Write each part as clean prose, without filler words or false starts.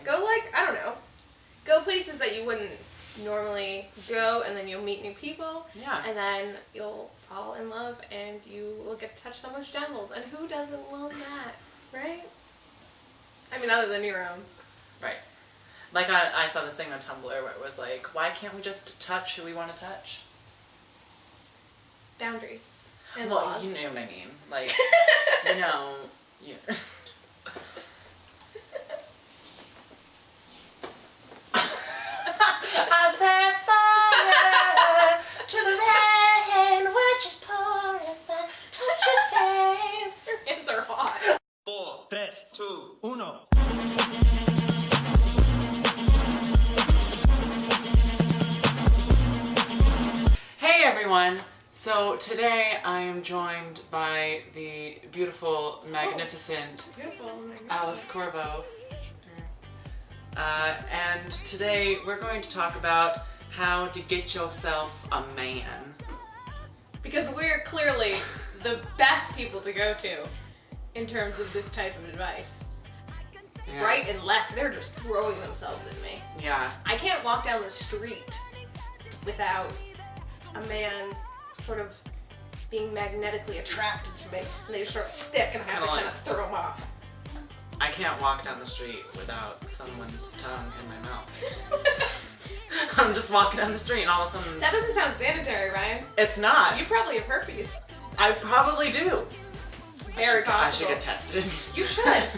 Go like, I don't know, go places that you wouldn't normally go, and then you'll meet new people. Yeah. And then you'll fall in love, and you will get to touch someone's genitals. And who doesn't love that, right? I mean, other than your own. Right. Like I saw this thing on Tumblr where it was like, why can't we just touch who we want to touch? Boundaries and well, laws. You know what I mean. Like, you know, you... I set fire to the rain, watch it pour as I touch your face. Your hands are hot. 4, 3, 2, 1. Hey everyone! So today I am joined by the beautiful, magnificent Alice Corvo. And today we're going to talk about how to get yourself a man. Because we're clearly the best people to go to in terms of this type of advice. Yeah. Right and left, they're just throwing themselves at me. Yeah. I can't walk down the street without a man sort of being magnetically attracted to me, and they just sort of stick and I have to kind of throw them off. I can't walk down the street without someone's tongue in my mouth. I'm just walking down the street and all of a sudden... That doesn't sound sanitary, Ryan. It's not. You probably have herpes. I probably do. Very possible. I should get tested. You should.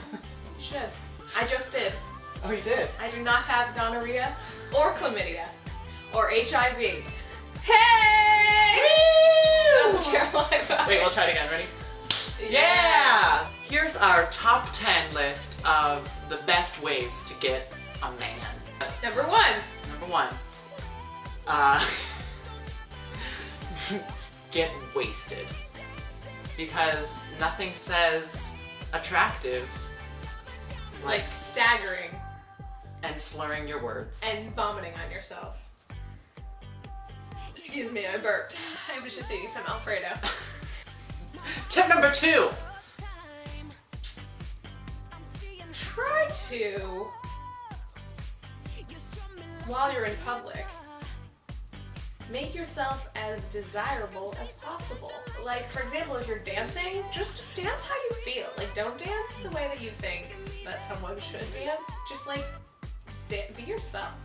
You should. I just did. Oh, you did? I do not have gonorrhea or chlamydia or HIV. Hey! That was a terrible high five. Wait, we'll try it again. Ready? Yeah! Here's our top 10 list of the best ways to get a man. Number 1. Number 1. Get wasted. Because nothing says attractive Like staggering. And slurring your words. And vomiting on yourself. Excuse me, I burped. I was just eating some Alfredo. Tip number 2. Try to, while you're in public, make yourself as desirable as possible. Like, for example, if you're dancing, just dance how you feel. Like, don't dance the way that you think that someone should dance. Just, like, be yourself.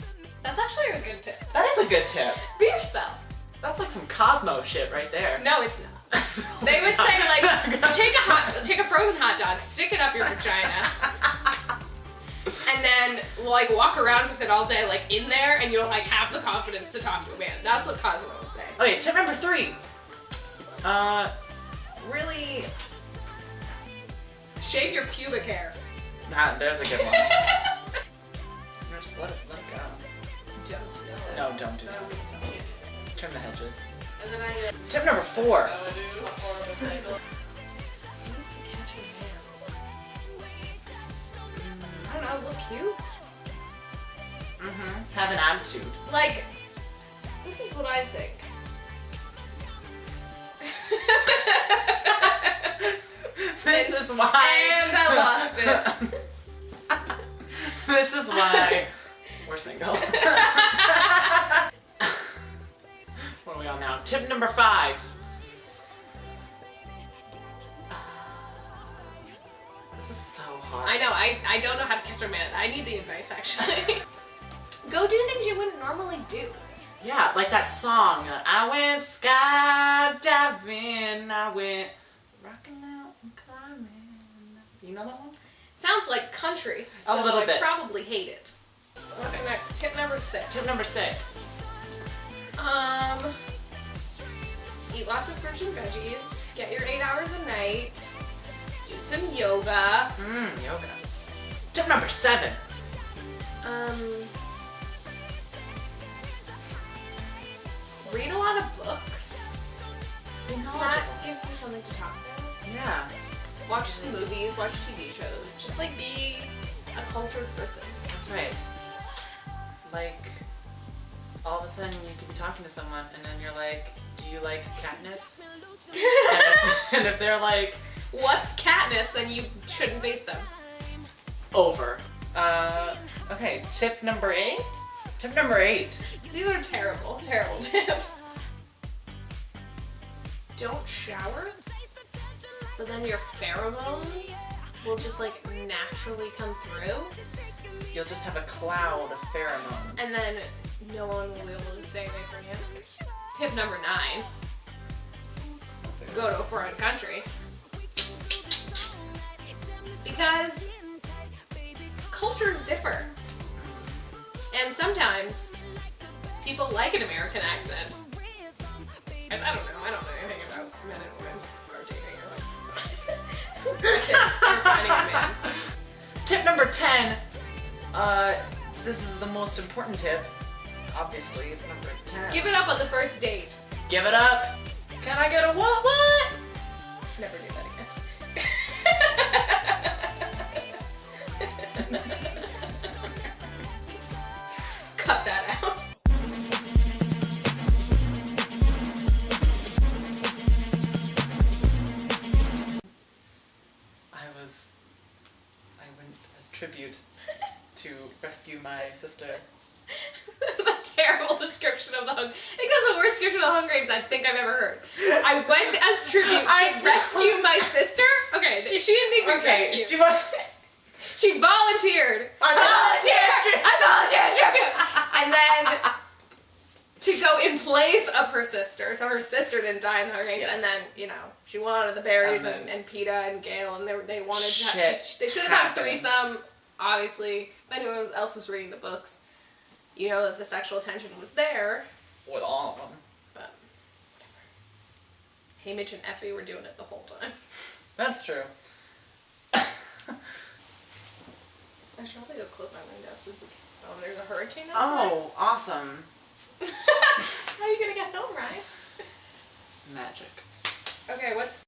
That's actually a good tip. That is a good tip. Be yourself. That's like some Cosmo shit right there. No, it's not. They would say, like, take a frozen hot dog, stick it up your vagina, and then, like, walk around with it all day, like, in there, and you'll, like, have the confidence to talk to a man. That's what Cosmo would say. Okay, tip number 3. Really... Shave your pubic hair. There's a good one. Just let it go. Don't do that. No, don't do that. Don't. Trim the hedges. And then Tip number 4. Use to catch a man. I don't know, look cute. Have an attitude. Like, this is what I think. This is why. And I lost it. This is why we're single. What are we on now? Tip number 5. This is so hard. I know, I don't know how to catch a man. I need the advice, actually. Go do things you wouldn't normally do. Yeah, like that song. I went skydiving. I went rocking out and climbing. You know that one? Sounds like country, so A little bit. I probably hate it. What's next? Tip number 6. Tip number 6. Eat lots of fruits and veggies. Get your 8 hours a night. Do some yoga. Yoga. Tip number 7. Read a lot of books. That gives you something to talk about. Yeah. Watch some movies, watch TV shows. Just like be a cultured person. That's right. Like, all of a sudden you could be talking to someone and then you're like, do you like Katniss? and if they're like, what's Katniss, then you shouldn't bait them. over. Okay, Okay, tip number 8? Tip number 8. These are terrible, terrible tips. Don't shower, so then your pheromones will just like naturally come through, You'll just have a cloud of pheromones. and then no one will be able to stay away from you. Tip number 9, go to a foreign country. Because cultures differ. And sometimes people like an American accent. I don't know anything about men and women or dating or like tips for finding a man. Tip number 10. This is the most important tip. Obviously, it's number 10. Give it up on the first date. Give it up. Can I get a what? Never do that again. Cut that out. I went as tribute to rescue my sister. That was a terrible description of the Hunger. I think that's the worst description of the Hunger Games I think I've ever heard. I went as tribute to rescue my sister. Okay, she didn't even rescue. She was. She volunteered. I volunteered as tribute. And then to go in place of her sister, so her sister didn't die in the Hunger Games. Yes. And then she wanted the berries And then- and PETA and Gale, and they wanted to have. Shit They should have had a happened. threesome. Obviously, if anyone else was reading the books, you know that the sexual tension was there. With all of them. But whatever. Haymitch and Effie were doing it the whole time. That's true. I should probably go close my window since it's there's a hurricane outside. Oh, awesome. How are you gonna get home, Ryan? Magic. Okay, what's